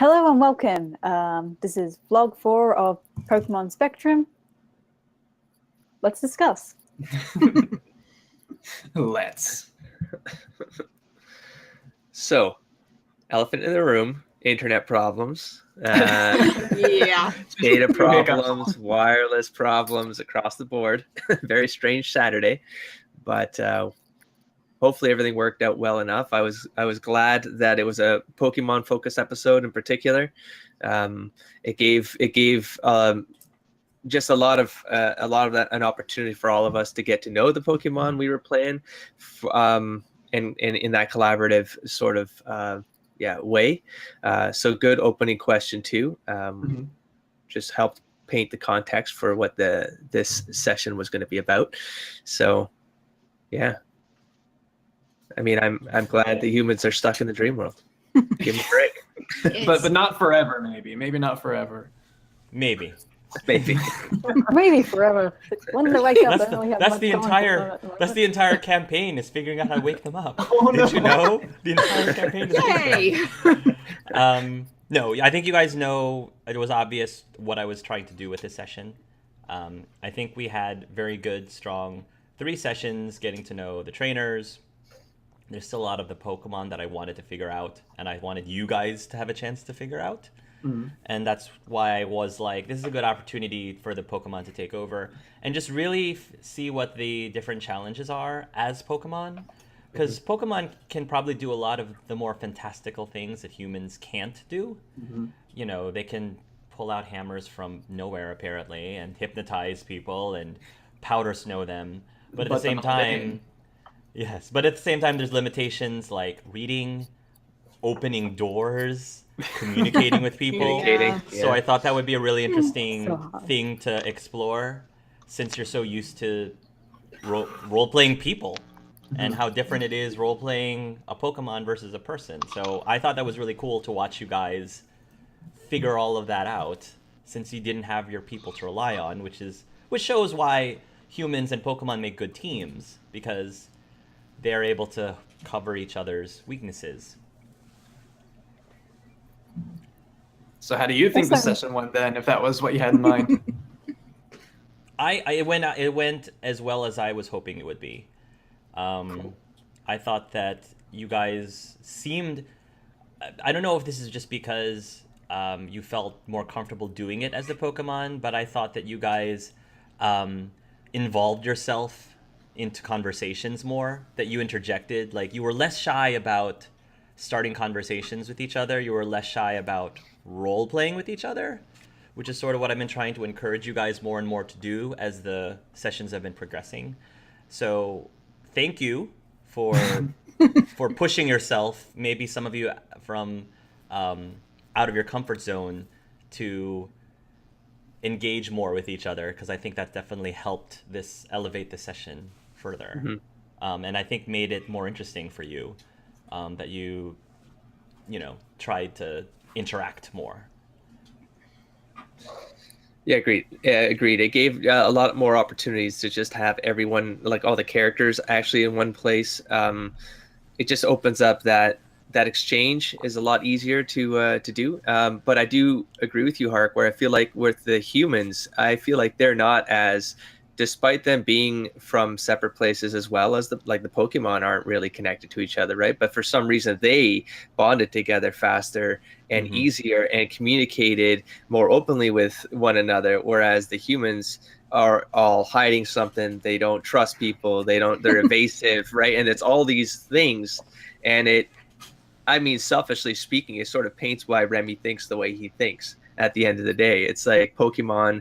Hello and welcome. This is vlog 4 of Pokemon Spectrum. Let's discuss. Let's. So, elephant in the room, internet problems, Yeah. data problems, wireless problems across the board. Very strange Saturday, but hopefully everything worked out well enough. I was glad that it was a Pokemon focus episode in particular. It gave just a lot of that an opportunity for all of us to get to know the Pokemon we were playing, and in that collaborative sort of way. So good opening question too. Just helped paint the context for what this session was going to be about. So yeah. I mean, I'm glad the humans are stuck in the dream world. Give me a break. but not forever, maybe. Maybe not forever. Maybe. Maybe. Maybe forever. When they wake up, they only have That's one the time entire for that's the entire campaign is figuring out how to wake them up. Oh, Did you know? The entire campaign is Yay! No, I think you guys know it was obvious what I was trying to do with this session. I think we had very good, strong 3 sessions getting to know the trainers. There's still a lot of the Pokemon that I wanted to figure out, and I wanted you guys to have a chance to figure out. And that's why I was like, this is a good opportunity for the Pokemon to take over and just really see what the different challenges are as Pokemon. Because Pokemon can probably do a lot of the more fantastical things that humans can't do. You know, they can pull out hammers from nowhere, apparently, and hypnotize people and powder snow them. But at the same time... Yes, but at the same time, there's limitations like reading, opening doors, communicating with people. So I thought that would be a really interesting thing to explore, since you're so used to role-playing people and how different it is role-playing a Pokemon versus a person. So I thought that was really cool to watch you guys figure all of that out, since you didn't have your people to rely on, which shows why humans and Pokemon make good teams, because they're able to cover each other's weaknesses. So how do you think the session went then, if that was what you had in mind? It went as well as I was hoping it would be. I thought that you guys seemed... I don't know if this is just because you felt more comfortable doing it as the Pokemon, but I thought that you guys involved yourself into conversations more, that you interjected. Like, you were less shy about starting conversations with each other. You were less shy about role-playing with each other, which is sort of what I've been trying to encourage you guys more and more to do as the sessions have been progressing. So thank you for for pushing yourself, maybe some of you from out of your comfort zone, to engage more with each other, because I think that definitely helped this elevate the session further. And I think made it more interesting for you, that you tried to interact more. Yeah, agreed. Agreed. It gave a lot more opportunities to just have everyone, like all the characters, actually in one place. It just opens up that exchange is a lot easier to do. But I do agree with you, Hark, where I feel like with the humans, I feel like they're not as, despite them being from separate places as well as the Pokemon aren't really connected to each other, right? But for some reason they bonded together faster and easier and communicated more openly with one another, whereas the humans are all hiding something. They don't trust people. They're evasive, right? And it's all these things. And selfishly speaking, it sort of paints why Remy thinks the way he thinks at the end of the day. It's like Pokemon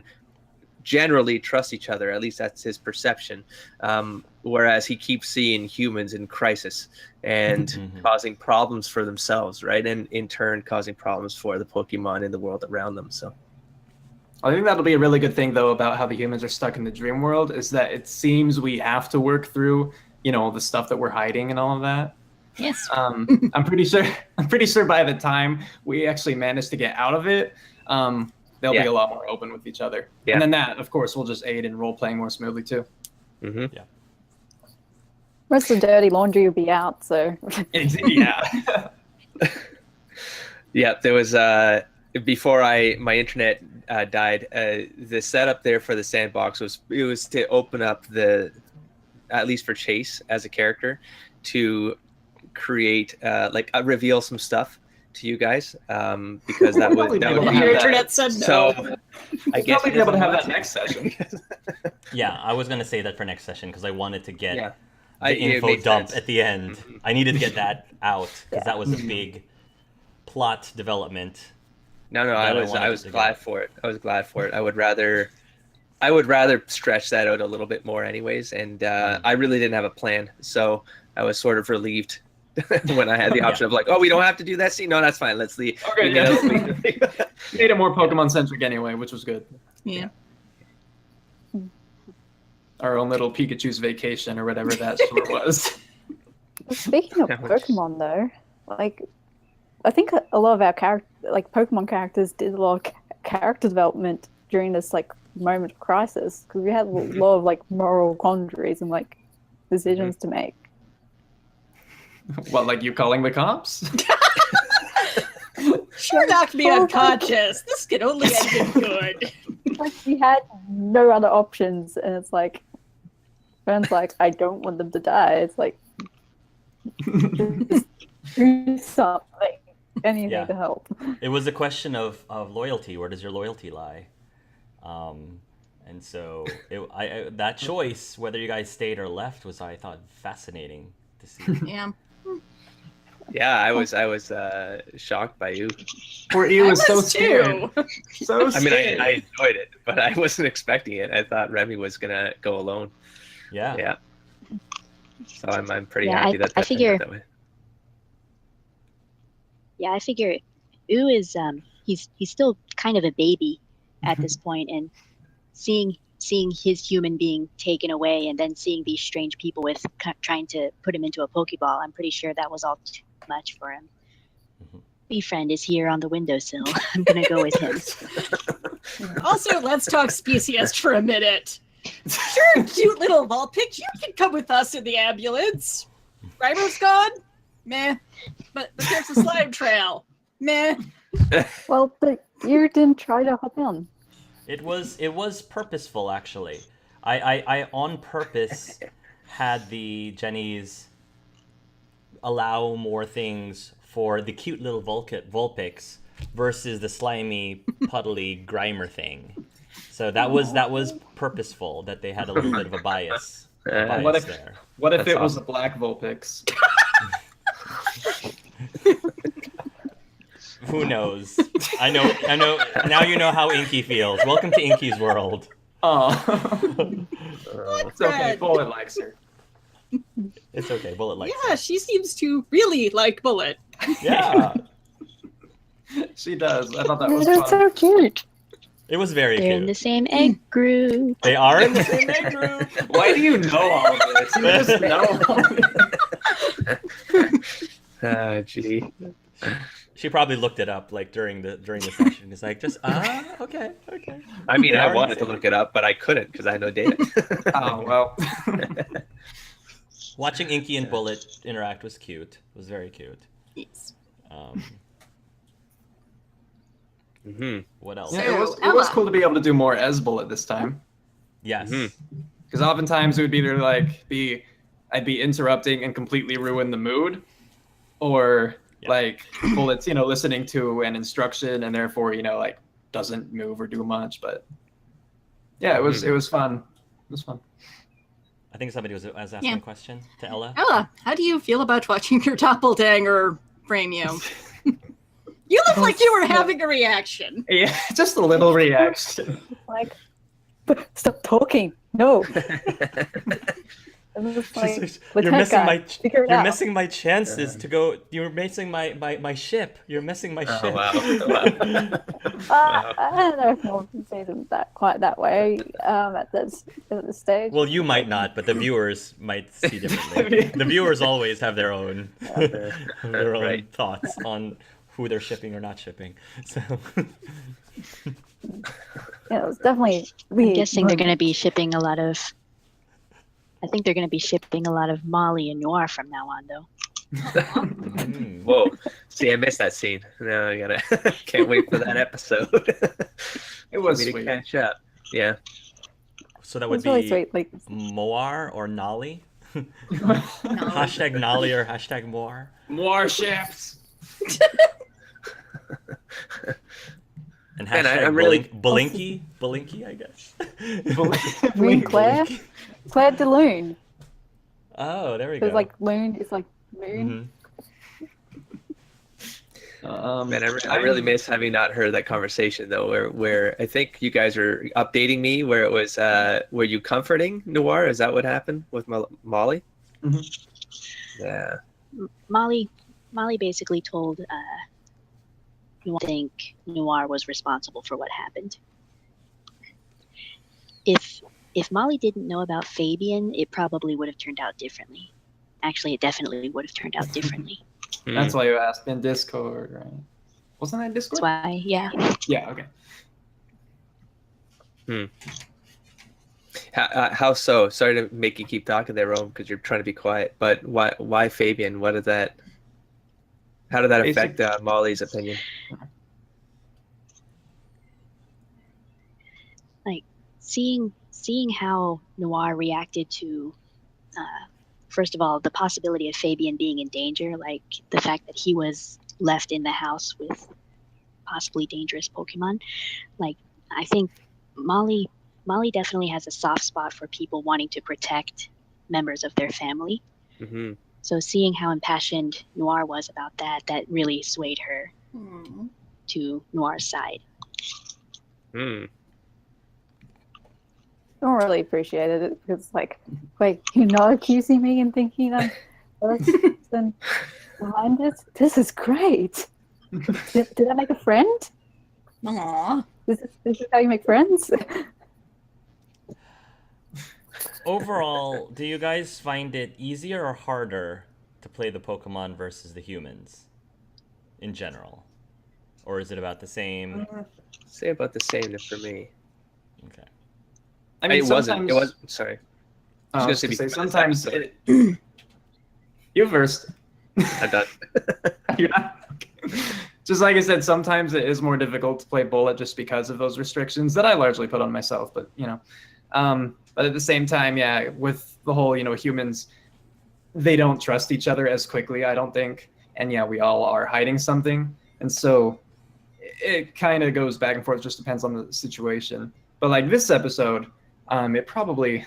generally trust each other, at least that's his perception, whereas he keeps seeing humans in crisis and causing problems for themselves, right? And in turn causing problems for the Pokemon in the world around them. So I think that'll be a really good thing, though, about how the humans are stuck in the dream world, is that it seems we have to work through, the stuff that we're hiding and all of that. Yes. I'm pretty sure by the time we actually manage to get out of it, they'll be a lot more open with each other. Yeah. And then that, of course, will just aid in role-playing more smoothly, too. Yeah. Most of the dirty laundry will be out, so... Yeah. Yeah, there was before my internet died. The setup there for the sandbox was to open up at least for Chase as a character, to create reveal some stuff to you guys, because that would Your internet said no. So I guess probably be able to have that next session. Yeah, I was gonna say that for next session because I wanted to get it the info made dump sense. at the end. I needed to get that out because that was a big plot development. No, that I was to glad get. for it. I was glad for it. I would rather stretch that out a little bit more, anyways. And I really didn't have a plan, so I was sort of relieved when I had the option of like, oh, we don't have to do that scene. No, that's fine. Let's leave. Okay, made it more Pokemon centric anyway, which was good. Yeah. Our own little Pikachu's vacation or whatever that short was. Speaking of Pokemon, though, like, I think a lot of our Pokemon characters did a lot of character development during this like moment of crisis, because we had a lot of like moral quandaries and like decisions to make. What, like you calling the cops? Sure knocked me unconscious. This could only end in good. Like we had no other options, and it's like, friends like, I don't want them to die. It's like, just do something, anything to help. It was a question of loyalty. Where does your loyalty lie? And so that choice, whether you guys stayed or left, was, I thought, fascinating to see. Yeah. Yeah, I was shocked by you. Poor E was so scared. So I mean, scared. I enjoyed it, but I wasn't expecting it. I thought Remy was gonna go alone. Yeah. So I'm pretty happy that I figure. turned out that way. Yeah, I figure Ooh is he's still kind of a baby at this point, and seeing his human being taken away, and then seeing these strange people with trying to put him into a Pokeball, I'm pretty sure that was all too much for him. My friend is here on the windowsill. I'm gonna go with him. Also, let's talk speciest for a minute. Sure, cute little Vulpix, you can come with us in the ambulance. Grimer's gone? Meh. But there's a slime trail. Meh. Well, but you didn't try to hop on. It was purposeful, actually. I on purpose had the Jennies allow more things for the cute little Vulpix versus the slimy, puddly Grimer thing. So that was purposeful, that they had a little bit of a bias. What if there. What if That's it was a awesome. black Vulpix? Who knows? I know. Now you know how Inky feels. Welcome to Inky's world. Oh, it's okay. Bullet likes her. It's okay. Bullet likes Yeah, she seems to really like Bullet. Yeah, She does. I thought that was They're fun. so cute. it was very They're in the cute. same egg group. They are in the same egg group. Why do you know all of this? You just know all of this. Gee. She probably looked it up like during the session. It's like just okay. I mean, They I are wanted to insane. look it up, but I couldn't because I had no data. Oh, well. Watching Inky and Bullet interact was cute. It was very cute. Yes. What else? Yeah, So, it was Emma. cool to be able to do more as Bullet this time. Yes. Because oftentimes it would either like I'd be interrupting and completely ruin the mood, or like Bullet's, listening to an instruction and therefore, like doesn't move or do much. But yeah, it was fun. It was fun. I think somebody was asking a question to Ella. Ella, how do you feel about watching your doppelganger frame you? You look like you were having a reaction. Yeah, just a little reaction. Like, stop talking. No. And it's like, You're missing my figure it you're out. missing my chances to go. You're missing my ship. You're missing my ship. Wow. I don't know if no one sees it quite that way at this stage. Well, you might not, but the viewers might see differently. The viewers always have their own Right. thoughts on who they're shipping or not shipping. So Yeah, it was definitely. I'm guessing they're going to be shipping a lot of. I think they're going to be shipping a lot of Molly and Noir from now on, though. Mm. Whoa. See, I missed that scene. Now I gotta can't wait for that episod. It was For me to sweet. catch up. Yeah. So that It would was really be sweet. Like, Moar or Nolly? No. Hashtag Nolly or hashtag Moar. More ships. And Man, hashtag I'm really- Blinky, I guess. Moon Claire, Claire de Lune. Oh, there we So go. it's like Loon. It's like moon. Man, I really miss having not heard that conversation though, where I think you guys were updating me where it was were you comforting Noir? Is that what happened with Molly? Mhm. Yeah. Molly basically told Noir think Noir was responsible for what happened. If Molly didn't know about Fabian, it probably would have turned out differently. Actually, it definitely would have turned out differently. That's why you asked in Discord, right? Wasn't that That's Discord? why, yeah. Yeah. Okay. How so? Sorry to make you keep talking there, Rome, because you're trying to be quiet. But why Fabian? How did that affect Molly's opinion? Like seeing how Noir reacted to first of all, the possibility of Fabian being in danger, like the fact that he was left in the house with possibly dangerous Pokemon. Like, I think Molly definitely has a soft spot for people wanting to protect members of their family. Mm-hmm. So seeing how impassioned Noir was about that really swayed her to Noir's side. Hmm. I don't really appreciate it because, like, wait, you're not accusing me and thinking I'm the person behind this? This is great. Did I make a friend? Aww. This is how you make friends? Overall, do you guys find it easier or harder to play the Pokemon versus the humans in general? Or is it about the same? Say about the same for me. Okay. I mean, It wasn't. Sorry. I was gonna gonna say say sometimes. episode. You first. I'm done. Yeah. Just like I said, sometimes it is more difficult to play Bullet just because of those restrictions that I largely put on myself. But but at the same time, yeah, with the whole humans, they don't trust each other as quickly, I don't think. And yeah, we all are hiding something, and so it kind of goes back and forth. Just depends on the situation. But like this episode, it probably.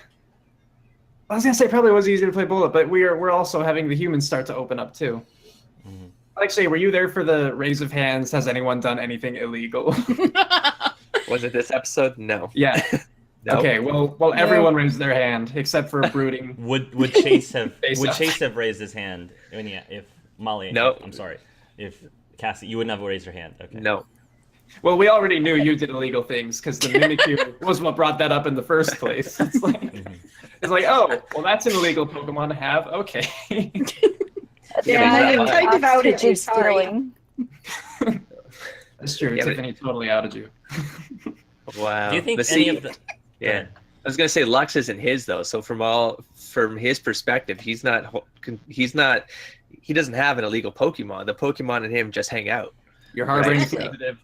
I was gonna say it probably was easier to play Bullet, but we're also having the humans start to open up too. Mm-hmm. Actually, were you there for the raise of hands? Has anyone done anything illegal? Was it this episode? No. Yeah. No. Okay. Well, everyone raised their hand except for brooding. Would Chase have Face would off. Chase have raised his hand? I mean, yeah, if Molly. No. I'm sorry. If Cassie, you wouldn't have raised your hand. Okay. No. Well, we already knew you did illegal things because the Mimikyu was what brought that up in the first place. It's like, oh, well, that's an illegal Pokemon to have. Okay. Yeah, I kind of outed you. Sorry. Stealing. That's true. Yeah, but- Tiffany totally outed you. Wow. Do you think But any see, of the? Yeah. I was gonna say Lux isn't his though. So from his perspective, he doesn't have an illegal Pokemon. The Pokemon and him just hang out. You're harboring Right. fugitive.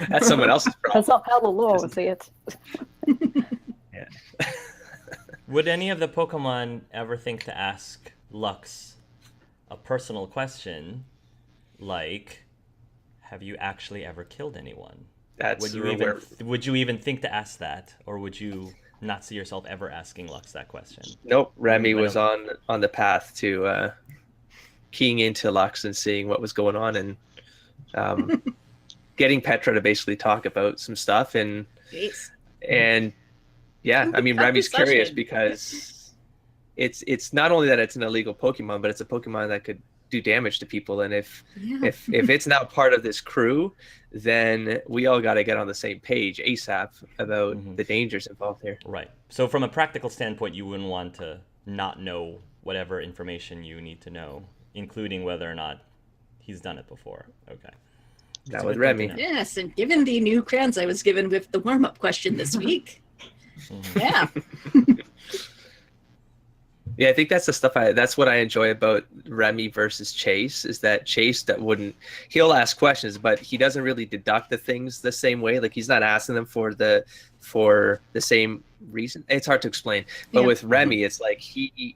That's someone else's problem. That's not how the law would see it. Would any of the Pokemon ever think to ask Lux a personal question, like, "Have you actually ever killed anyone?" That's Would you even think to ask that, or would you not see yourself ever asking Lux that question? Nope. Remy But was on the path to keying into Lux and seeing what was going on and getting Petra to basically talk about some stuff and yeah, I mean Remy's curious because it's not only that it's an illegal Pokemon, but it's a Pokemon that could do damage to people, and if it's now part of this crew, then we all got to get on the same page ASAP about the dangers involved here. Right. So from a practical standpoint, you wouldn't want to not know whatever information you need to know, including whether or not he's done it before. Okay. Not with Remy. Yes, and given the new crayons I was given with the warm-up question this week, yeah. Yeah, I think that's the stuff that's what I enjoy about Remy versus Chase, is that Chase he'll ask questions, but he doesn't really deduct the things the same way. Like he's not asking them for the same reason. It's hard to explain. But with Remy, it's like he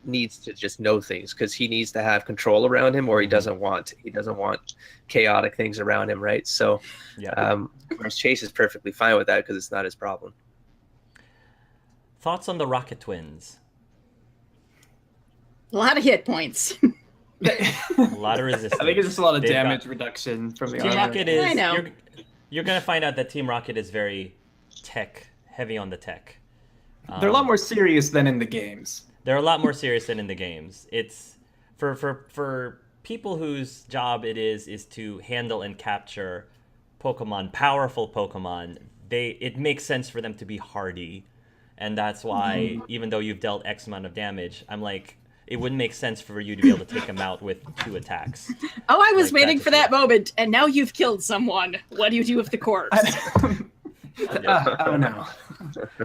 needs to just know things because he needs to have control around him, or he doesn't want chaotic things around him, right? So whereas Chase is perfectly fine with that because it's not his problem. Thoughts on the Rocket Twins? A lot of hit points. A lot of resistance. I think it's just a lot of damage reduction from the Team armor. Rocket is. I know. You're gonna find out that Team Rocket is very heavy on the tech. They're a lot more serious than in the games. They're a lot more serious than in the games. It's for people whose job it is to handle and capture Pokemon, powerful Pokemon. It makes sense for them to be hardy, and that's why even though you've dealt X amount of damage, I'm like, it wouldn't make sense for you to be able to take them out with 2 attacks. Oh, I was Like waiting that for that moment, and now you've killed someone. What do you do with the corpse? I don't know.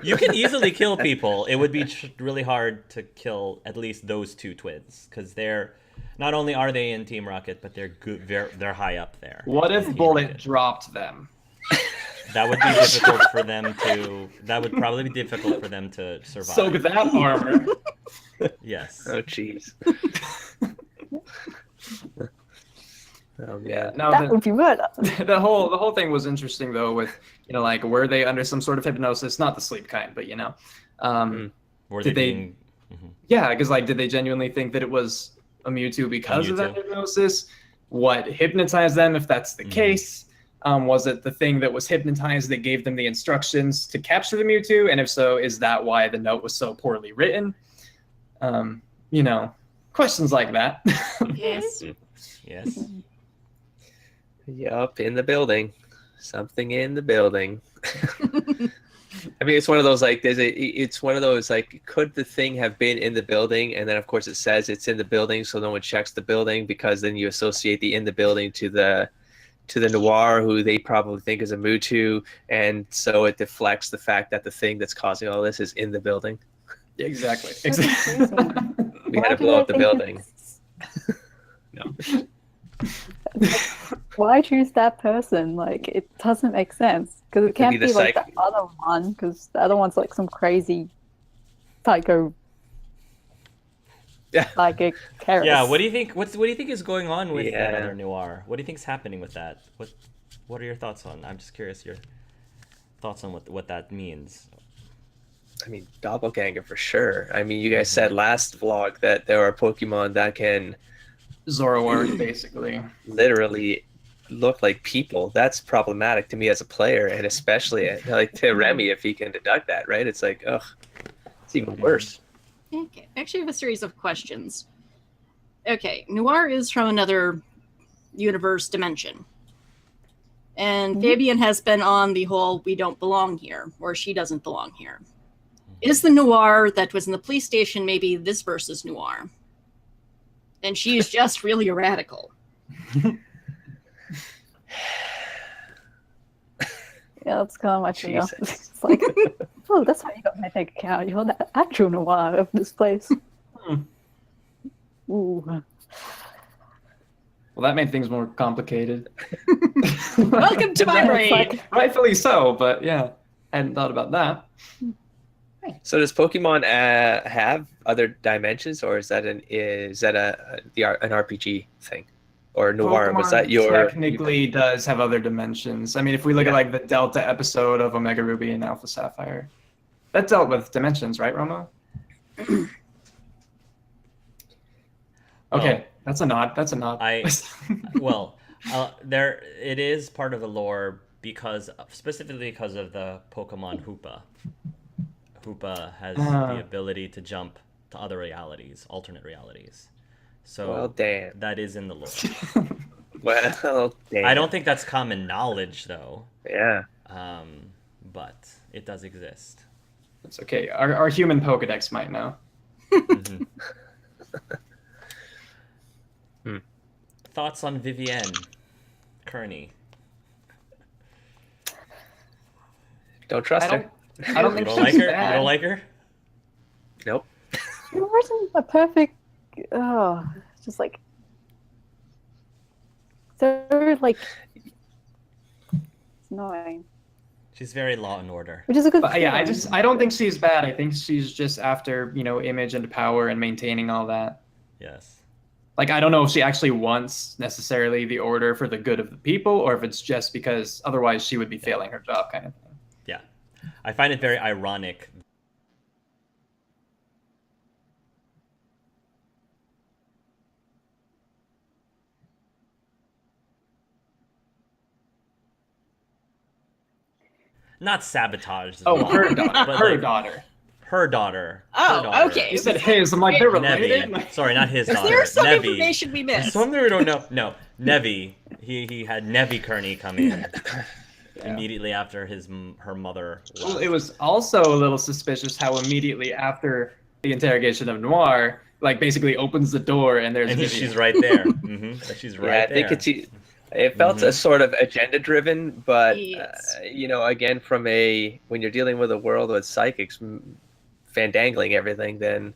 You can easily kill people. It would be really hard to kill at least those 2 twins, because they're not only are they in Team Rocket, but they're good. They're high up there. What if Bullet dropped them? That would be difficult for them to. That would probably be difficult for them to survive. So with that armor. Yes. Oh, jeez. Oh, Yeah, yeah. no, That would be murder. the whole thing was interesting though. With like, were they under some sort of hypnosis? Not the sleep kind, but Were did they? being... Yeah, because like, did they genuinely think that it was a Mewtwo because of that hypnosis? What hypnotized them, if that's the case? Was it the thing that was hypnotized that gave them the instructions to capture the Mewtwo? And if so, is that why the note was so poorly written? Questions like that. Yes. Yes. Yup, in the building. Something in the building. I mean, it's one of those like could the thing have been in the building? And then of course it says it's in the building, so no one checks the building, because then you associate the in the building to the Noir, who they probably think is a Mewtwo, and so it deflects the fact that the thing that's causing all this is in the building. Exactly. We had to blow up the building. No. Why choose that person? Like, it doesn't make sense. Because it can't be like the other one, because the other one's like some crazy psycho psychic terrorist. Yeah. What do you think? What do you think is going on with that Yeah. other Noir? What do you think's happening with that? What are your thoughts on? I'm just curious. Your thoughts on what that means. I mean, doppelganger for sure. I mean, you guys said last vlog that there are Pokemon that can Zoroark, basically. literally look like people. That's problematic to me as a player, and especially like to Remy if he can deduct that, right? It's like, ugh, it's even worse. Okay. Actually, I have a series of questions. Okay, Noir is from another universe dimension. And Fabian has been on the whole we don't belong here, or she doesn't belong here. Is the Noir that was in the police station maybe this versus Noir? And she is just really a radical. Yeah, that's kind of what you know. Jesus. It's like, oh, that's how you got my bank account. You're the actual Noir of this place. Ooh. Well, that made things more complicated. Welcome to my It's brain. like, Rightfully so, but yeah, I hadn't thought about that. So does Pokemon have other dimensions, or is that an RPG thing, or Noir? Was that your Technically does have other dimensions. I mean, if we look at like the Delta episode of Omega Ruby and Alpha Sapphire, that dealt with dimensions, right, Romo? Okay, that's a nod. That's a nod. There it is part of the lore specifically because of the Pokemon Hoopa. Hoopa has the ability to jump to other realities, alternate realities. So Well, damn. that is in the lore. Well, damn. I don't think that's common knowledge though. Yeah. But it does exist. It's okay. Our human Pokedex might know. Mhm. Thoughts on Vivienne, Kearney? Don't trust her. I don't You think don't she's like her? bad. You don't like her? Nope. There wasn't a perfect. Oh, it's just like so like it's annoying. She's very Law and Order. Which is a good. But yeah, feeling. I don't think she's bad. I think she's just after, image and power and maintaining all that. Yes. Like, I don't know if she actually wants necessarily the order for the good of the people, or if it's just because otherwise she would be failing her job, kind of thing. Yeah. I find it very ironic. Not sabotage. Oh, her daughter. but Her like, daughter. Her daughter. Oh, Her daughter. okay. You said his. I'm like, they're related. Nevi. Sorry, not his daughter. There's some Nevi. information we missed. Something we don't know. No, Nevi. He had Nevi Kearney come in immediately after her mother Well, left. it was also a little suspicious how immediately after the interrogation of Noir, like, basically opens the door and there's And Vivian. she's right there. She's right Yeah, I there. think it felt a sort of agenda driven, but Yes. again, when you're dealing with a world with psychics fandangling everything, then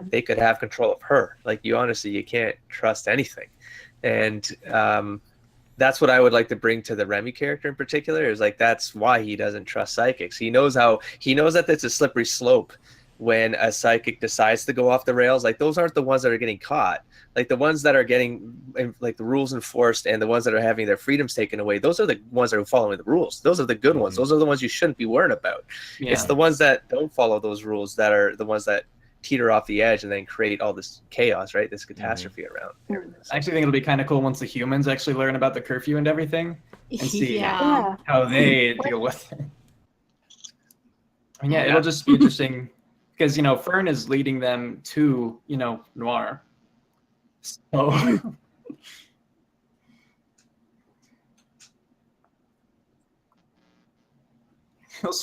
they could have control of her. Like, you can't trust anything, and that's what I would like to bring to the Remy character in particular. Is like, that's why he doesn't trust psychics. He knows that it's a slippery slope when a psychic decides to go off the rails. Like, those aren't the ones that are getting caught. Like, the ones that are getting like the rules enforced and the ones that are having their freedoms taken away, those are the ones that are following the rules. Those are the good ones. Those are the ones you shouldn't be worried about. Yeah. It's the ones that don't follow those rules that are the ones that teeter off the edge and then create all this chaos, right? This catastrophe around everything. I actually think it'll be kind of cool once the humans actually learn about the curfew and everything and see Yeah. how they deal with it. I mean, yeah, it'll just be interesting because, Fern is leading them to, Noir. So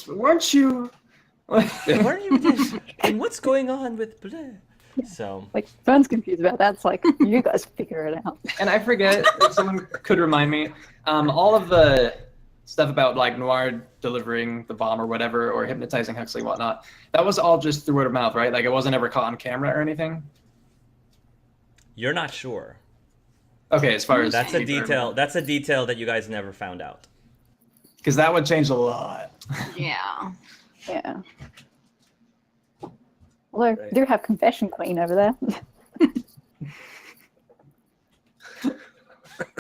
weren't you? Where are you? And what's going on with Blair? So Like Fern's confused about that. It's like you guys figure it out. And I forget if someone could remind me, all of the stuff about like Noir delivering the bomb or whatever, or hypnotizing Huxley and whatnot, that was all just through word of mouth, right? Like, it wasn't ever caught on camera or anything. you're not sure. Okay, as far as That's a detail. That's a detail that you guys never found out. because that would change a lot. Yeah. Yeah. Although I do have Confession Queen over there.